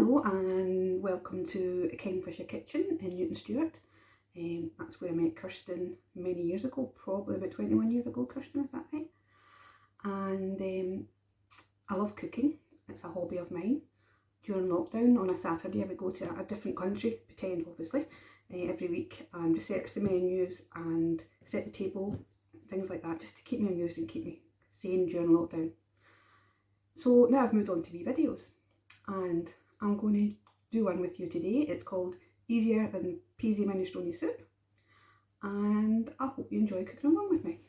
Hello and welcome to Kingfisher Kitchen in Newton Stewart. That's where I met Kirsten many years ago, probably about 21 years ago, Kirsten, is that right? And I love cooking, it's a hobby of mine. During lockdown on a Saturday I would go to a different country, pretend obviously, every week and research the menus and set the table, things like that, just to keep me amused and keep me sane during lockdown. So now I've moved on to wee videos and I'm going to do one with you today. It's called Easier Than Peasy Minestrone Soup, and I hope you enjoy cooking along with me.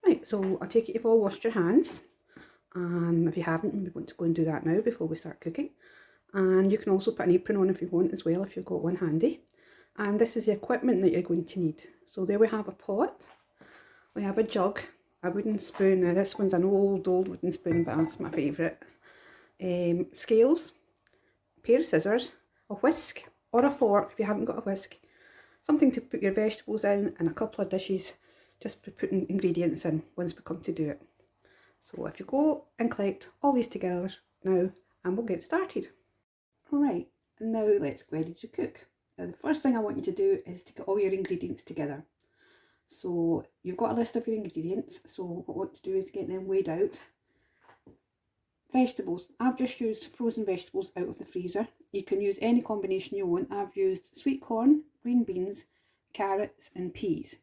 Right, so I take it you've all washed your hands. If you haven't, we want to go and do that now before we start cooking. And you can also put an apron on if you want as well, if you've got one handy. And this is the equipment that you're going to need. So there we have a pot, we have a jug, a wooden spoon. Now this one's an old wooden spoon, but that's my favourite. Scales, a pair of scissors, a whisk or a fork if you haven't got a whisk, something to put your vegetables in, and a couple of dishes just for putting ingredients in once we come to do it. So if you go and collect all these together now and we'll get started. Alright, now let's get ready to cook. Now the first thing I want you to do is to get all your ingredients together. So you've got a list of your ingredients, so what I want to do is get them weighed out. Vegetables, I've just used frozen vegetables out of the freezer. You can use any combination you want. I've used sweet corn, green beans, carrots and peas.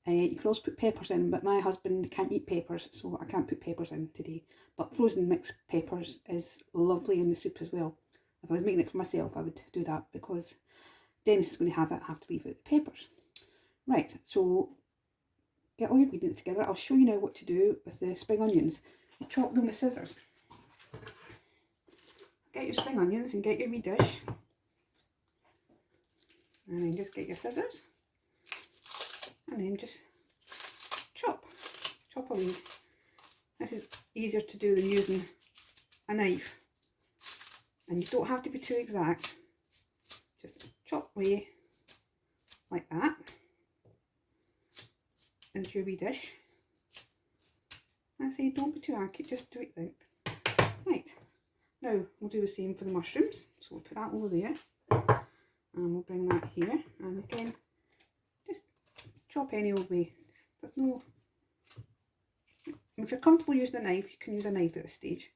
You can also put peppers in, but my husband can't eat peppers, so I can't put peppers in today. But frozen mixed peppers is lovely in the soup as well. If I was making it for myself, I would do that because Dennis is going to have it. I have to leave out the peppers. Right, so get all your ingredients together. I'll show you now what to do with the spring onions. You chop them with scissors. Get your spring onions and get your wee dish, and then just get your scissors and then just chop away. This is easier to do than using a knife, and you don't have to be too exact. Just chop away like that into your wee dish. I say don't be too accurate, just do it out. Right. Now we'll do the same for the mushrooms, so we'll put that over there and we'll bring that here, and again just chop any old way. There's no, if you're comfortable using a knife you can use a knife at this stage,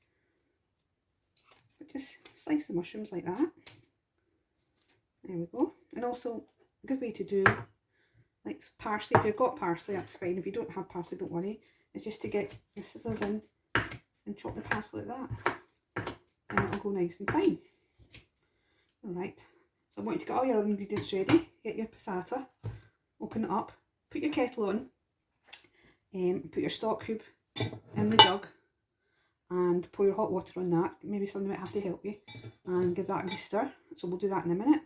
but just slice the mushrooms like that. There we go. And also a good way to do like parsley, if you've got parsley that's fine, if you don't have parsley don't worry, it's just to get your scissors in and chop the parsley like that. And it'll go nice and fine. Alright, so I want you to get all your ingredients ready. Get your passata, open it up, put your kettle on, put your stock cube in the jug and pour your hot water on that. Maybe somebody might have to help you and give that a stir, so we'll do that in a minute.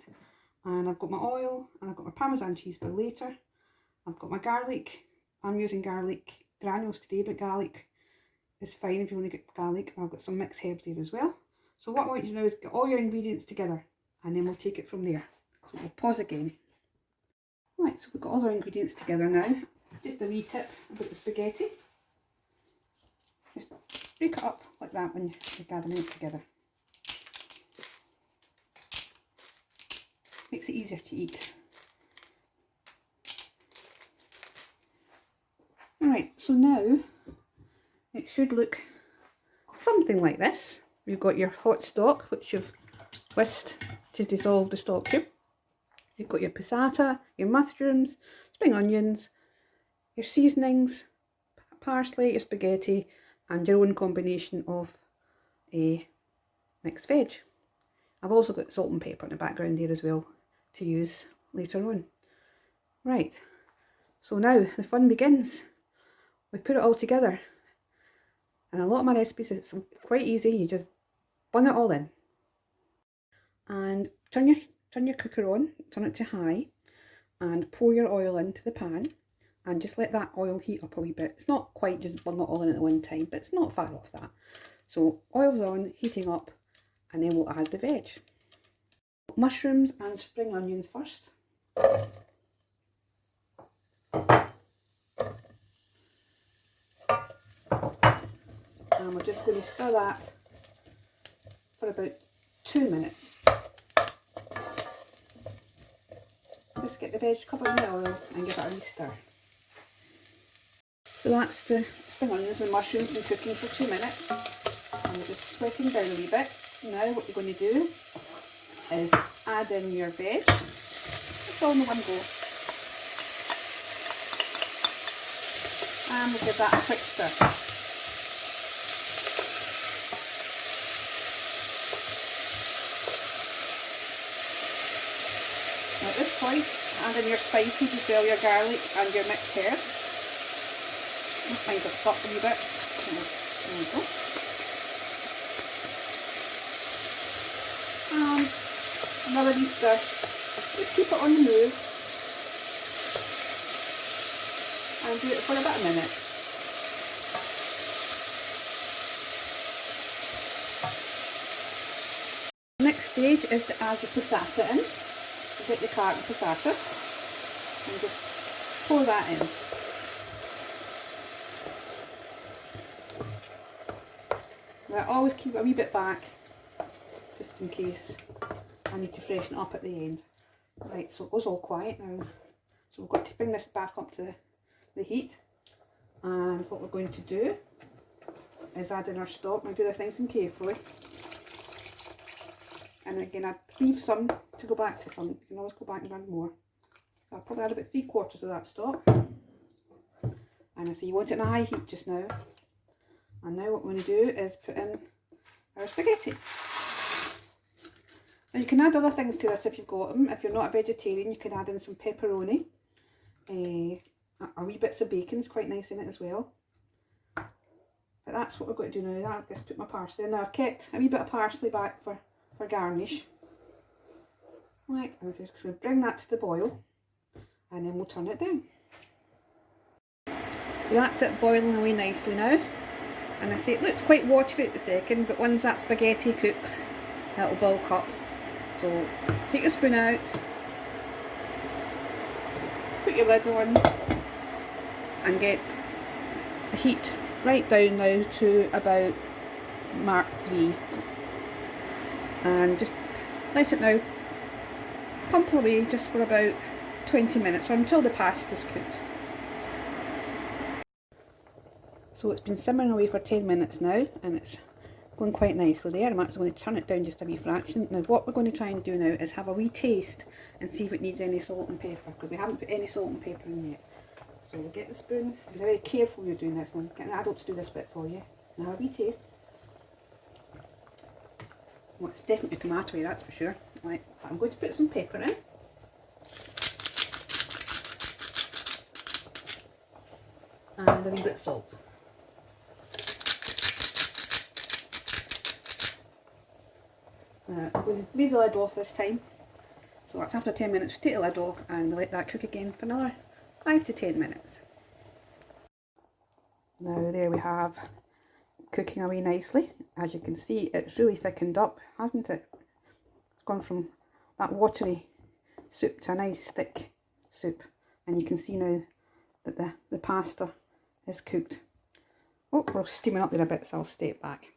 And I've got my oil and I've got my Parmesan cheese for later. I've got my garlic. I'm using garlic granules today, but garlic is fine if you want to get garlic. I've got some mixed herbs there as well. So what I want you to do is get all your ingredients together and then we'll take it from there. So we'll pause again. Right, so we've got all our ingredients together now. Just a wee tip about the spaghetti. Just break it up like that when you're gathering it together. Makes it easier to eat. Alright, so now it should look something like this. You've got your hot stock, which you've whisked to dissolve the stock cube. You've got your passata, your mushrooms, spring onions, your seasonings, parsley, your spaghetti, and your own combination of mixed veg. I've also got salt and pepper in the background there as well to use later on. Right, so now the fun begins. We put it all together. And a lot of my recipes, it's quite easy, you just bung it all in. And turn your cooker on, turn it to high, and pour your oil into the pan, and just let that oil heat up a wee bit. It's not quite just bung it all in at one time, but it's not far off that. So oil's on, heating up, and then we'll add the veg. Mushrooms and spring onions first. And we're just going to stir that for about 2 minutes. Just get the veg covered in the oil and give it a wee stir. So that's the spring onions and mushrooms been cooking for 2 minutes. And they're just sweating down a wee bit. Now what you're going to do is add in your veg. It's all in one go. And we'll give that a quick stir. Now at this point, add in your spices as well, your garlic and your mixed herbs. This might have stopped a wee bit. There we go. And another wee stir. Just keep it on the move. And do it for about a minute. The next stage is to add your passata in. You get your carrot and passata and just pour that in. Now always keep it a wee bit back just in case I need to freshen it up at the end. Right, so it goes all quiet now. So we've got to bring this back up to the heat, and what we're going to do is add in our stock. Now do this nice and carefully, and again I leave some to go back to some. You can always go back and add more. So I'll probably add about 3/4 of that stock, and I see you want it in a high heat just now. And now what we're going to do is put in our spaghetti. Now you can add other things to this if you've got them. If you're not a vegetarian, you can add in some pepperoni. A wee bits of bacon is quite nice in it as well. But that's what we're going to do now. I'll just put my parsley in. Now I've kept a wee bit of parsley back for garnish. Right, and I'm just going to bring that to the boil, and then we'll turn it down. So that's it boiling away nicely now. And I say it looks quite watery at the second, but once that spaghetti cooks, it'll bulk up. So take your spoon out, put your lid on, and get the heat right down now to about mark 3, and just let it now pump away just for about 20 minutes or until the pasta's cooked. So it's been simmering away for 10 minutes now, and it's going quite nicely there. I'm actually going to turn it down just a wee fraction. Now what we're going to try and do now is have a wee taste and see if it needs any salt and pepper, because we haven't put any salt and pepper in yet. So we'll get the spoon. Be very careful when you're doing this. I'm getting an adult to do this bit for you. Now have a wee taste. Well, it's definitely tomatoey, that's for sure. Right, I'm going to put some pepper in. And a wee bit of salt. I'm going to leave the lid off this time. So that's after 10 minutes, we take the lid off and we let that cook again for another 5 to 10 minutes. Now there we have cooking away nicely. As you can see, it's really thickened up, hasn't it? It's gone from that watery soup to a nice thick soup. And you can see now that the pasta is cooked. Oh, we're steaming up there a bit, so I'll step back.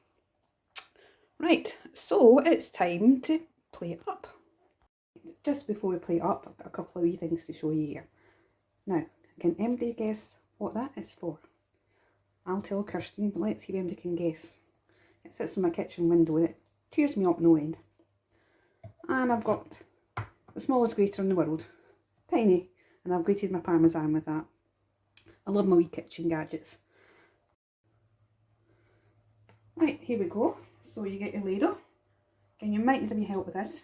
Right, so it's time to plate up. Just before we plate up, I've got a couple of wee things to show you here. Now, can anybody guess what that is for? I'll tell Kirsten, but let's see if anybody can guess. It sits in my kitchen window and it tears me up no end. And I've got the smallest grater in the world. Tiny. And I've grated my parmesan with that. I love my wee kitchen gadgets. Right, here we go. So you get your ladle. Again, you might need a wee help with this.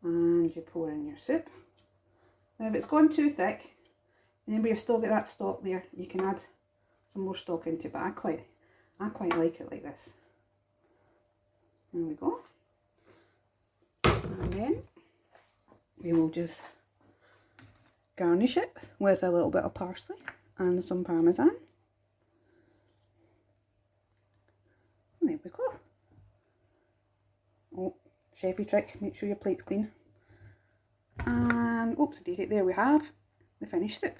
And you pour in your soup. Now if it's gone too thick, remember you've still got that stock there, you can add some more stock into it, but I quite like it like this. There we go. And then we will just garnish it with a little bit of parsley and some parmesan. And there we go. Oh, chefy trick, make sure your plate's clean. And oops, daisy, there we have the finished soup.